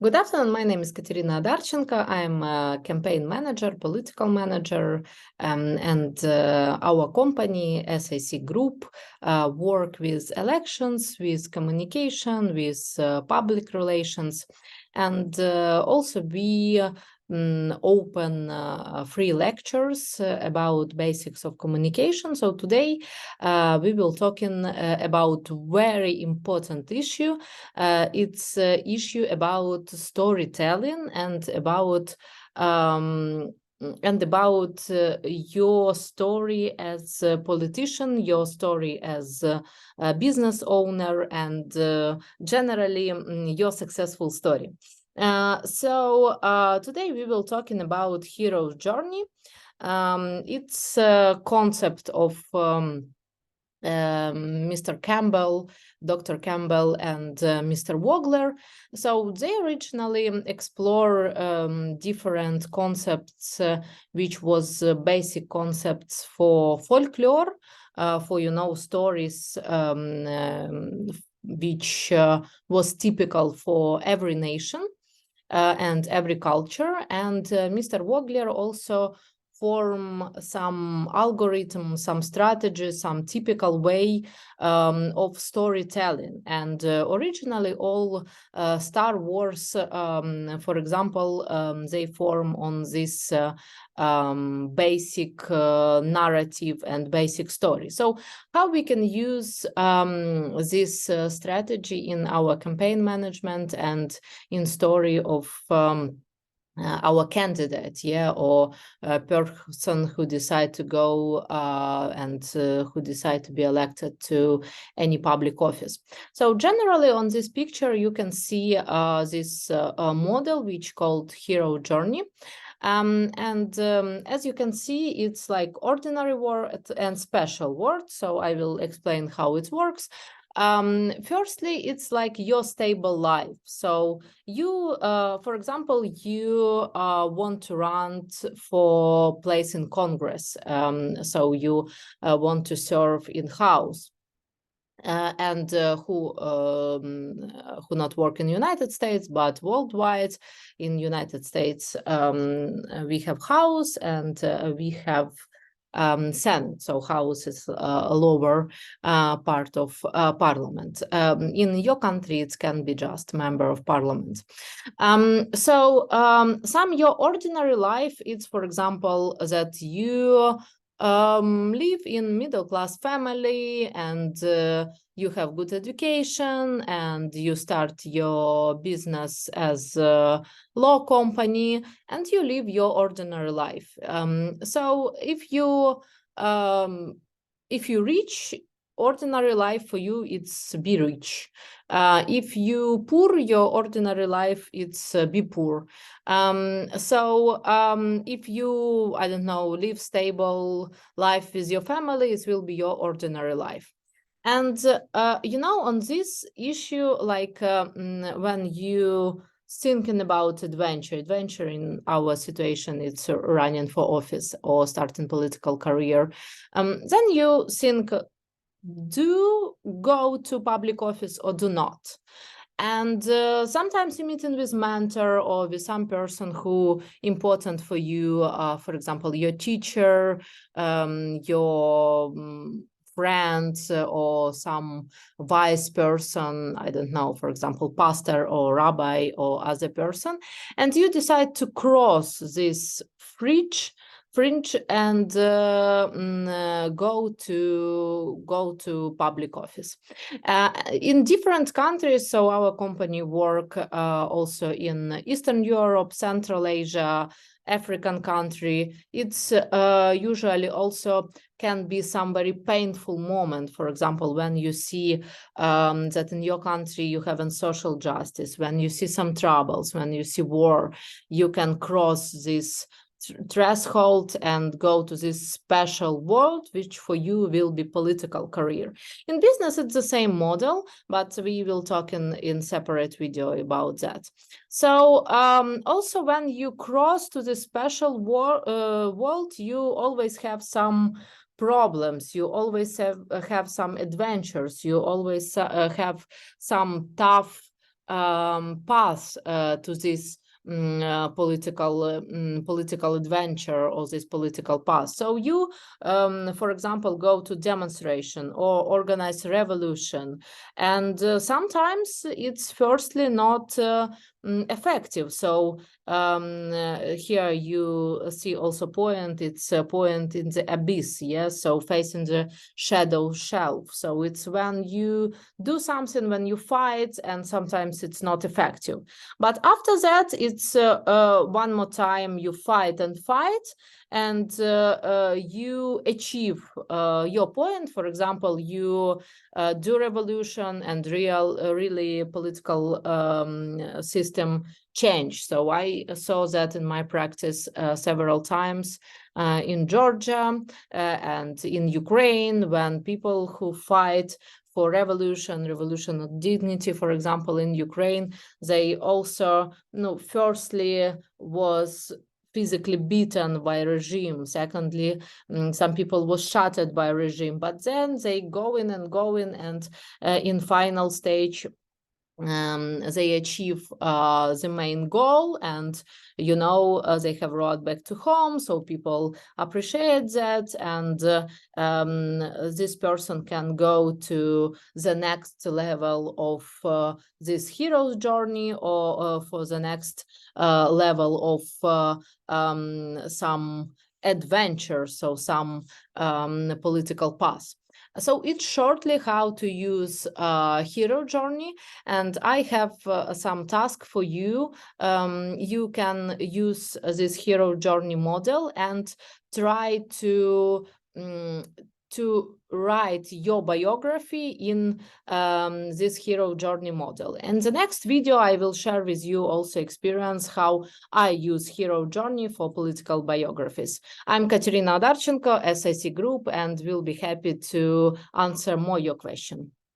Good afternoon. My name is Kateryna Odarchenko. I'm a campaign manager, political manager, and our company, SAC Group, work with elections, with communication, with public relations, and also we open free lectures about basics of communication. So today we will talking about very important issue. It's an issue about storytelling and about your story as a politician, your story as a business owner, and generally your successful story. Today we will talking about hero's journey. It's a concept of Mr. Campbell, Dr. Campbell, and Mr. Vogler. So they originally explore different concepts, which was basic concepts for folklore, for stories which was typical for every nation and every culture. And Mr. Vogler also form some algorithm, some strategy, some typical way of storytelling. And originally all Star Wars, for example, they form on this basic narrative and basic story. So how we can use this strategy in our campaign management and in story of our candidate, or a person who decide to go and who decide to be elected to any public office. So generally on this picture, you can see this model which called hero journey. As you can see, it's like ordinary word and special word. So I will explain how it works. Firstly, it's like your stable life. So you, for example, you want to run for place in Congress. So you want to serve in House. And who not work in the United States, but worldwide. In United States, we have House and we have Senate. So House is a lower part of Parliament. In your country, it can be just member of Parliament. Some your ordinary life, it's, for example, that you live in middle-class family and you have good education and you start your business as a law company and you live your ordinary life. So if you reach ordinary life, for you it's be rich. If you poor, your ordinary life, it's be poor. If you, I don't know, live stable life with your family, it will be your ordinary life. And on this issue, like when you thinking about adventure in our situation, it's running for office or starting political career, then you think, do go to public office or do not? And sometimes you meeting with mentor or with some person who important for you, for example, your teacher, your friends, or some vice person, I don't know, for example, pastor or rabbi or other person, and you decide to cross this fringe and go to public office in different countries. So our company work also in Eastern Europe, Central Asia, African country. It's usually also can be some very painful moment. For example, when you see that in your country you have social justice, when you see some troubles, when you see war, you can cross this threshold and go to this special world, which for you will be political career. In business, it's the same model, but we will talk in separate video about that. So also when you cross to the special world, you always have some problems, you always have some adventures, you always have some tough path to this political adventure or this political path. So you, for example, go to demonstration or organize revolution, and sometimes it's firstly not effective. So here you see also point, it's a point in the abyss, yes, so facing the shadow shelf. So it's when you do something, when you fight, and sometimes it's not effective. But after that, it's one more time you fight and fight, and you achieve your point. For example, you do revolution and really political system change. So I saw that in my practice several times in Georgia and in Ukraine, when people who fight for revolution of dignity, for example, in Ukraine, they also, firstly was physically beaten by regime. Secondly, some people was shattered by regime, but then they go in, and in final stage, they achieve the main goal, and they have brought back to home, so people appreciate that, and this person can go to the next level of this hero's journey, or for the next level of some adventure, so some political path. So it's shortly how to use hero journey, and I have some task for you. You can use this hero journey model and try to write your biography in this hero journey model. In the next video, I will share with you also experience how I use hero journey for political biographies. I'm Kateryna Odarchenko, SIC Group, and will be happy to answer more your question.